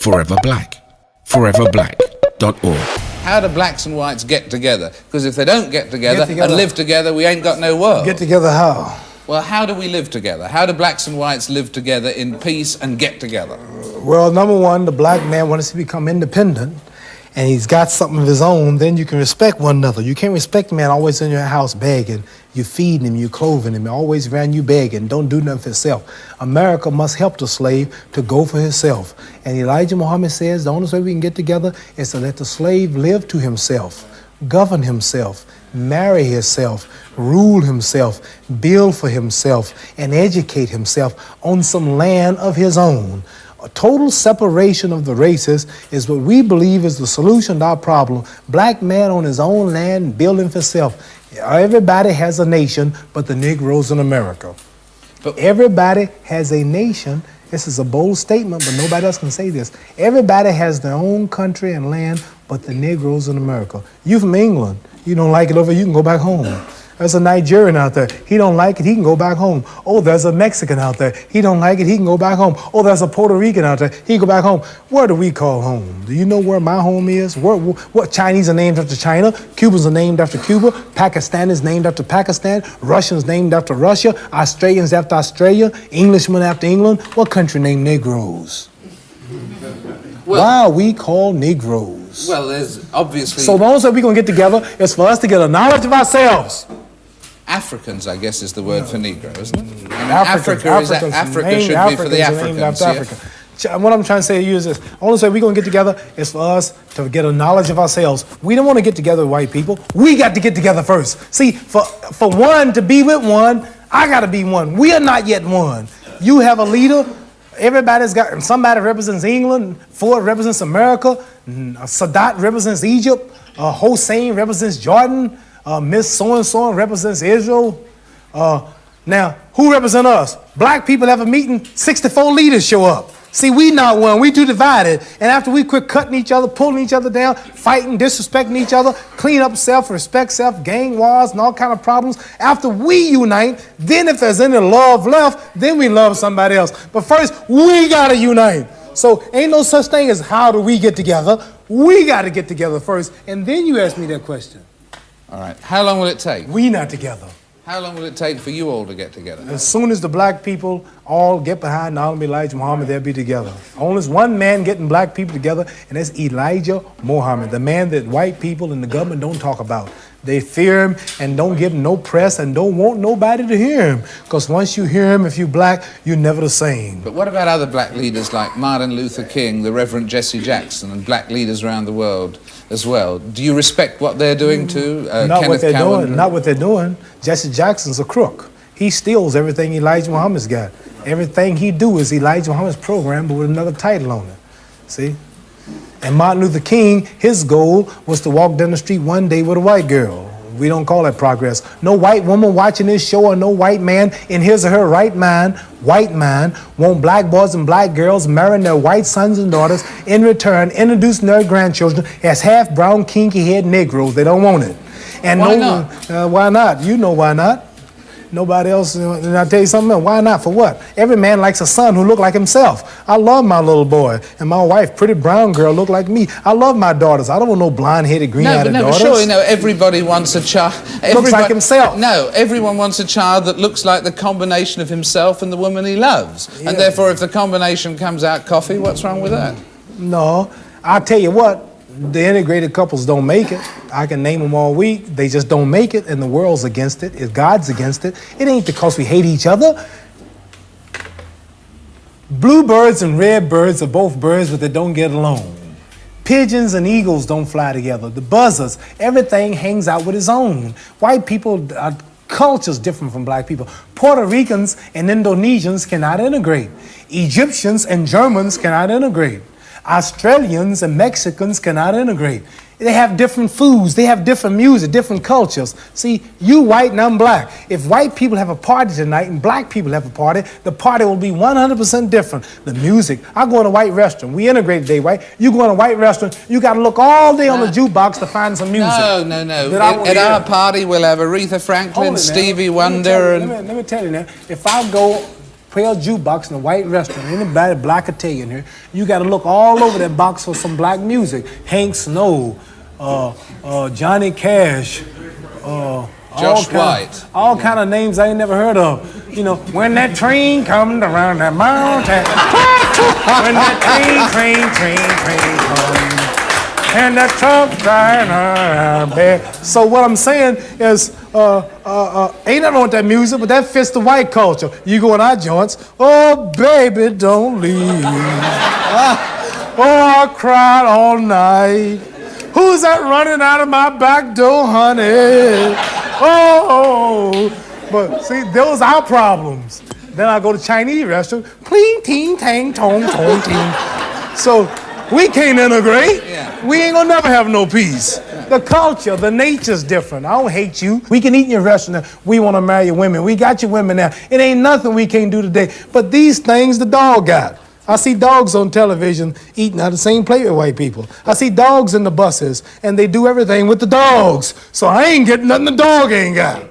Forever Black. ForeverBlack.org. How do blacks and whites get together? Because if they don't get together and live together, we ain't got no world. Get together how? Well, how do we live together? How do blacks and whites live together in peace and get together? Well, number one, the black man wants to become independent, and he's got something of his own, then you can respect one another. You can't respect a man always in your house begging. You feeding him, you clothing him, always around you begging. Don't do nothing for himself. America must help the slave to go for himself. And Elijah Muhammad says the only way we can get together is to let the slave live to himself, govern himself, marry himself, rule himself, build for himself, and educate himself on some land of his own. A total separation of the races is what we believe is the solution to our problem. Black man on his own land, building for himself. Everybody has a nation but the Negroes in America. But everybody has a nation. This is a bold statement, but nobody else can say this. Everybody has their own country and land but the Negroes in America. You from England, you don't like it over, you can go back home. There's a Nigerian out there. He don't like it, he can go back home. Oh, there's a Mexican out there. He don't like it, he can go back home. Oh, there's a Puerto Rican out there. He can go back home. Where do we call home? Do you know where my home is? What Chinese are named after China? Cubans are named after Cuba. Pakistan is named after Pakistan. Russians named after Russia. Australians after Australia. Englishmen after England. What country named Negroes? Well, why are we called Negroes? Well, there's obviously... So the only way we're going to get together is for us to get a knowledge of ourselves. Africans, I guess, is the word for Negro, isn't it? I mean, Africa should be for the Africans. Yeah? What I'm trying to say to you is this. The only way we're going to get together is for us to get a knowledge of ourselves. We don't want to get together with white people. We got to get together first. See, for one to be with one, I got to be one. We are not yet one. You have a leader. Everybody's got, somebody represents England, Ford represents America, Sadat represents Egypt, Hossein represents Jordan, Miss So-and-so represents Israel. Now, who represent us? Black people have a meeting, 64 leaders show up. See, we not one, we too divided. And after we quit cutting each other, pulling each other down, fighting, disrespecting each other, clean up self, respect self, gang wars and all kind of problems, after we unite, then if there's any love left, then we love somebody else. But first, we gotta unite. So ain't no such thing as how do we get together. We gotta get together first, and then you ask me that question. All right, how long will it take? We not together. How long will it take for you all to get together? As soon as the black people all get behind Nabi Elijah Muhammad, they'll be together. Only one man getting black people together, and that's Elijah Muhammad, the man that white people and the government don't talk about. They fear him and don't give him no press and don't want nobody to hear him. Because once you hear him, if you're black, you're never the same. But what about other black leaders like Martin Luther King, the Reverend Jesse Jackson, and black leaders around the world as well? Do you respect what they're doing too? Not what they're doing. Not what they're doing. Jesse Jackson's a crook. He steals everything Elijah Muhammad's got. Everything he do is Elijah Muhammad's program, but with another title on it. See? And Martin Luther King, his goal was to walk down the street one day with a white girl. We don't call that progress. No white woman watching this show or no white man in his or her right mind, white mind, want black boys and black girls marrying their white sons and daughters, in return introducing their grandchildren as half brown kinky head Negroes. They don't want it. And why not? Why not? You know why not. Nobody else, and I'll tell you something else. Why not? For what? Every man likes a son who look like himself. I love my little boy. And my wife, pretty brown girl, look like me. I love my daughters. I don't want no blonde-headed, green-eyed daughters. But surely, no, everybody wants a child. Looks like himself. No, everyone wants a child that looks like the combination of himself and the woman he loves. Yeah. And therefore, if the combination comes out coffee, what's wrong with that? No, I'll tell you what. The integrated couples don't make it. I can name them all week. They just don't make it, and the world's against it. If God's against it, it ain't because we hate each other. Bluebirds and redbirds are both birds, but they don't get along. Pigeons and eagles don't fly together. The buzzards, everything hangs out with its own. White people, culture's different from black people. Puerto Ricans and Indonesians cannot integrate. Egyptians and Germans cannot integrate. Australians and Mexicans cannot integrate. They have different foods, they have different music, different cultures. See, you white and I'm black. If white people have a party tonight and black people have a party, the party will be 100% different. The music, I go in a white restaurant, we integrate today, right? You go in a white restaurant, you gotta look all day on the jukebox to find some music. No. At our party, we'll have Aretha Franklin, Stevie Wonder, let me tell you now, if I go play a jukebox in a white restaurant, anybody black Italian here, you got to look all over that box for some black music. Hank Snow, Johnny Cash, Josh White. all kind of names I ain't never heard of. You know, when that train comes around that mountain, when that train comes, and that truck driving around there. So what I'm saying is, ain't nothing wrong with that music, but that fits the white culture. You go in our joints, oh baby, don't leave. Oh, I cried all night. Who's that running out of my back door, honey? Oh, but see, those are our problems. Then I go to Chinese restaurant, pling, ting, tang, tong, tong, ting. So we can't integrate. Yeah. We ain't gonna never have no peace. The culture, the nature's different. I don't hate you. We can eat in your restaurant. We want to marry your women. We got your women now. It ain't nothing we can't do today. But these things the dog got. I see dogs on television eating out of the same plate with white people. I see dogs in the buses, and they do everything with the dogs. So I ain't getting nothing the dog ain't got.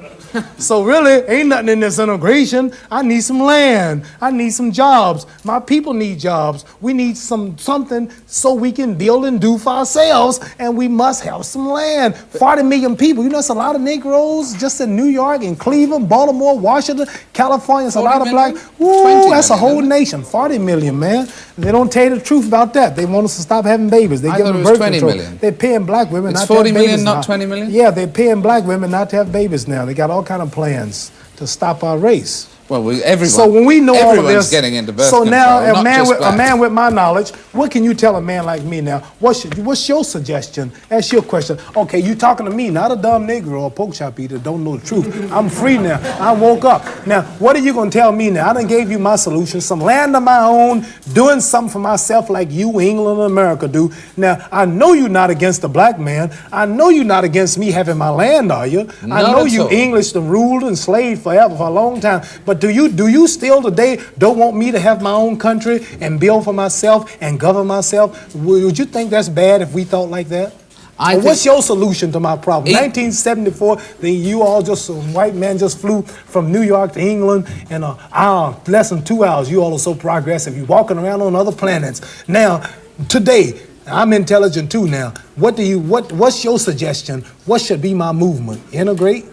So really, ain't nothing in this integration. I need some land. I need some jobs. My people need jobs. We need something so we can build and do for ourselves, and we must have some land. 40 million people. You know, it's a lot of Negroes just in New York, in Cleveland, Baltimore, Washington, California. It's a lot of black. Woo, that's a whole nation. 40 million, man. They don't tell you the truth about that. They want us to stop having babies. They I give thought them it was birth 20 control. million. They're paying black women It's not 40 to have million, babies not now. 20 million? Yeah, they're paying black women not to have babies now. They got all kind of plans to stop our race. Well, everyone. So when we know all of everyone's this, getting into birth so control, now not just a blacks. man with my knowledge, what can you tell a man like me now? What's your suggestion? Ask your question. Okay, you talking to me, not a dumb Negro or pork chop eater, don't know the truth. I'm free now. I woke up. Now, what are you gonna tell me now? I done gave you my solution, some land of my own, doing something for myself like you, England, and America do. Now, I know you're not against the black man. I know you're not against me having my land, are you? I Not know at you all. English and ruled and slaved forever for a long time. But do you still today don't want me to have my own country and build for myself and govern myself? Would you think that's bad if we thought like that? Or what's your solution to my problem? 1974, you all some white man just flew from New York to England in an hour, less than 2 hours. You all are so progressive. You're walking around on other planets. Now, today, I'm intelligent too now. What's your suggestion? What should be my movement? Integrate?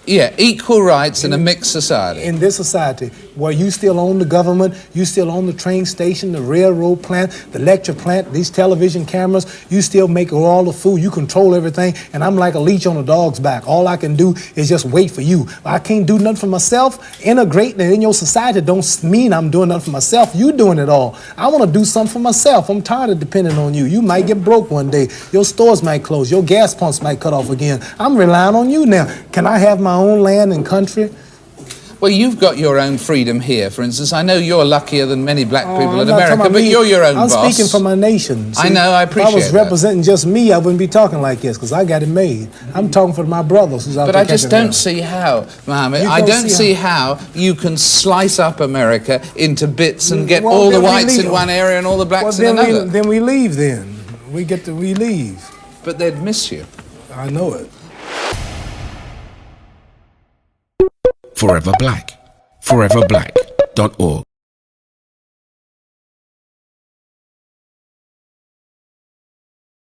Yeah, equal rights in a mixed society. In this society where you still own the government, you still own the train station, the railroad plant, the lecture plant, these television cameras, you still make all the food, you control everything, and I'm like a leech on a dog's back. All I can do is just wait for you. I can't do nothing for myself. Integrating in your society don't mean I'm doing nothing for myself. You doing it all. I want to do something for myself. I'm tired of depending on you. You might get broke one day. Your stores might close. Your gas pumps might cut off again. I'm relying on you now. Can I have my own land and country? Well, you've got your own freedom here. For instance, I know you're luckier than many black people I'm in not talking America, about but me. you're your own I'm boss. speaking for my nation. I know, I appreciate If I was that. representing just me, I wouldn't be talking like this, because I got it made. I'm talking for my brothers who's out But there I just catching don't hell. see how, Mohammed, You I don't don't see see how you can slice up America into bits and get Well, all the then we whites in leave. one area and all the blacks Well, in another. then we leave then. We leave. But they'd miss you. I know it. Forever Black. ForeverBlack.org